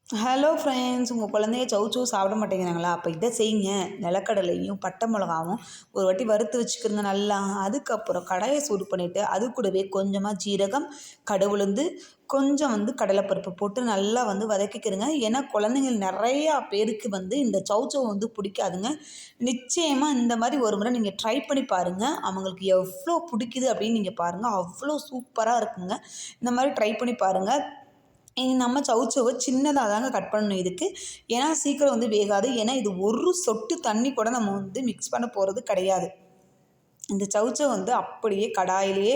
Hello friends, உங்கள் குழந்தைய சௌ சாப்பிட மாட்டேங்கிறாங்களா? அப்போ இதை செய்யுங்க. நிலக்கடலையும் பட்டை மிளகாவும் ஒரு வாட்டி வறுத்து வச்சுக்கிறங்க நல்லா. அதுக்கப்புறம் கடாயை சூடு பண்ணிவிட்டு அது கூடவே கொஞ்சமாக ஜீரகம், கடுகுளுந்து, கொஞ்சம் கடலைப்பருப்பு போட்டு நல்லா வதக்கிக்கிறங்க. ஏன்னா குழந்தைங்கள் நிறையா பேருக்கு இந்த சௌ பிடிக்காதுங்க. நிச்சயமாக இந்த மாதிரி ஒரு முறை நீங்கள் ட்ரை பண்ணி பாருங்கள். அவங்களுக்கு எவ்வளோ பிடிக்குது அப்படின்னு நீங்கள் பாருங்கள். அவ்வளோ சூப்பராக இருக்குங்க. இந்த மாதிரி ட்ரை பண்ணி பாருங்கள். நம்ம சௌசௌவை சின்னதாக தாங்க கட் பண்ணணும் இதுக்கு. ஏன்னா சீக்கிரம் வேகாது. ஏன்னா இது ஒரு சொட்டு தண்ணி கூட நம்ம மிக்ஸ் பண்ண போகிறது கிடையாது. இந்த சௌசௌ அப்படியே கடாயிலேயே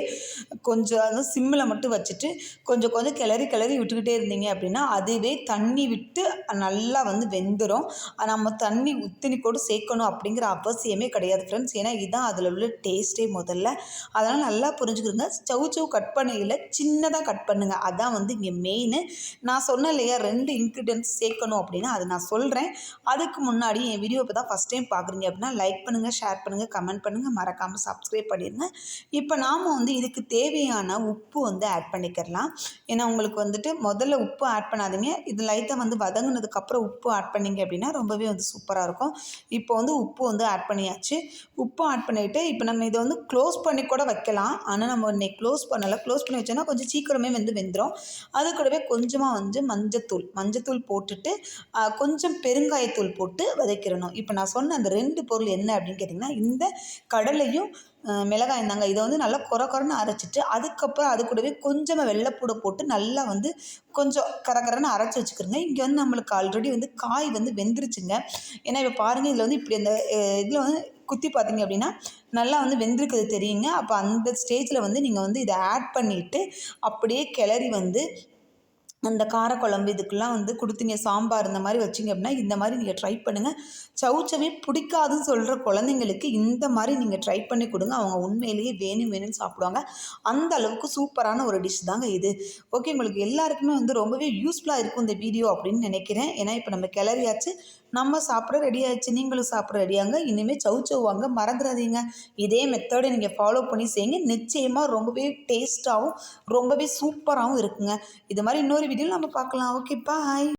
கொஞ்சம் சிம்மில் மட்டும் வச்சுட்டு கொஞ்சம் கொஞ்சம் கிளறி கிளறி விட்டுக்கிட்டே இருந்தீங்க அப்படின்னா அதுவே தண்ணி விட்டு நல்லா வெந்துடும். நம்ம தண்ணி ஊற்றினி கூட சேர்க்கணும் அப்படிங்கிற அவசியமே கிடையாது ஃப்ரெண்ட்ஸ். ஏன்னா இதுதான் அதில் உள்ள டேஸ்ட்டே முதல்ல. அதனால் நல்லா புரிஞ்சுக்கிடுங்க. சௌசௌ கட் பண்ணையில் சின்னதாக கட் பண்ணுங்கள். அதான் இங்கே மெயின். நான் சொன்னேன் இல்லையா 2 இன்க்ரீடியன்ட்ஸ் சேர்க்கணும் அப்படின்னா அது நான் சொல்கிறேன். அதுக்கு முன்னாடி என் வீடியோ இப்போ தான் ஃபஸ்ட் டைம் பார்க்குறீங்க அப்படின்னா லைக் பண்ணுங்கள், ஷேர் பண்ணுங்கள், கமெண்ட் பண்ணுங்கள், மறக்காமல் சப்ஸ்கிரைப் பண்ணிடுங்க. இப்போ நாம் இதுக்கு தேவையான உப்பு ஆட் பண்ணிக்கிறலாம். ஏன்னா உங்களுக்கு முதல்ல உப்பு ஆட் பண்ணாதீங்க. இது லைட்டாக வதங்கினதுக்கப்புறம் உப்பு ஆட் பண்ணிங்க அப்படின்னா ரொம்பவே சூப்பராக இருக்கும். இப்போ உப்பு ஆட் பண்ணியாச்சு. உப்பு ஆட் பண்ணிவிட்டு இப்போ நம்ம இதை க்ளோஸ் பண்ணி கூட வைக்கலாம். ஆனால் நம்ம இன்னைக்கு க்ளோஸ் பண்ணலை. க்ளோஸ் பண்ணி வச்சோன்னா கொஞ்சம் சீக்கிரமே வெந்துடும். அது கூடவே கொஞ்சமாக மஞ்சத்தூள் போட்டுட்டு கொஞ்சம் பெருங்காயத்தூள் போட்டு வதக்கிடணும். இப்போ நான் சொன்ன அந்த 2 பொருள் என்ன அப்படின்னு கேட்டிங்கன்னா இந்த கடலையும் மிளகாயும் தாங்க. இதை நல்லா கொரன்னு அரைச்சிட்டு அதுக்கப்புறம் அது கூடவே கொஞ்சமாக வெள்ளைப்பூடை போட்டு நல்லா கொஞ்சம் கரகரன்னு அரைச்சி வச்சுக்கிறோங்க. இங்கே நம்மளுக்கு ஆல்ரெடி காய் வெந்துருச்சுங்க. ஏன்னா இப்போ பாருங்கள் இதில் இப்படி அந்த இதில் குத்தி பார்த்தீங்க அப்படின்னா நல்லா வெந்திருக்குது தெரியுங்க. அப்போ அந்த ஸ்டேஜில் நீங்கள் இதை ஆட் பண்ணிவிட்டு அப்படியே கிளறி அந்த காரக்குழம்பு இதுக்கெல்லாம் கொடுத்தீங்க, சாம்பார் இந்த மாதிரி வச்சிங்க அப்படின்னா இந்த மாதிரி நீங்கள் ட்ரை பண்ணுங்கள். சௌசௌவே பிடிக்காதுன்னு சொல்கிற குழந்தைங்களுக்கு இந்த மாதிரி நீங்கள் ட்ரை பண்ணி கொடுங்க. அவங்க உண்மையிலேயே வேணும்னு சாப்பிடுவாங்க. அந்த அளவுக்கு சூப்பரான ஒரு டிஷ் தாங்க இது. ஓகே, உங்களுக்கு எல்லாருக்குமே ரொம்பவே யூஸ்ஃபுல்லாக இருக்கும் இந்த வீடியோ அப்படின்னு நினைக்கிறேன். ஏன்னா இப்போ நம்ம கிளறியாச்சு, நம்ம சாப்பிட ரெடி ஆயிடுச்சு, நீங்களும் சாப்பிட ரெடியாங்க. இனிமேல் சௌசௌ வாங்க மறந்துடாதீங்க. இதே மெத்தடை நீங்கள் ஃபாலோ பண்ணி செய்யுங்க. நிச்சயமாக ரொம்பவே டேஸ்ட்டாகவும் ரொம்பவே சூப்பராகவும் இருக்குங்க. இது மாதிரி இன்னொரு வீடியோவில் நம்ம பார்க்கலாம். ஓகே, பாய்.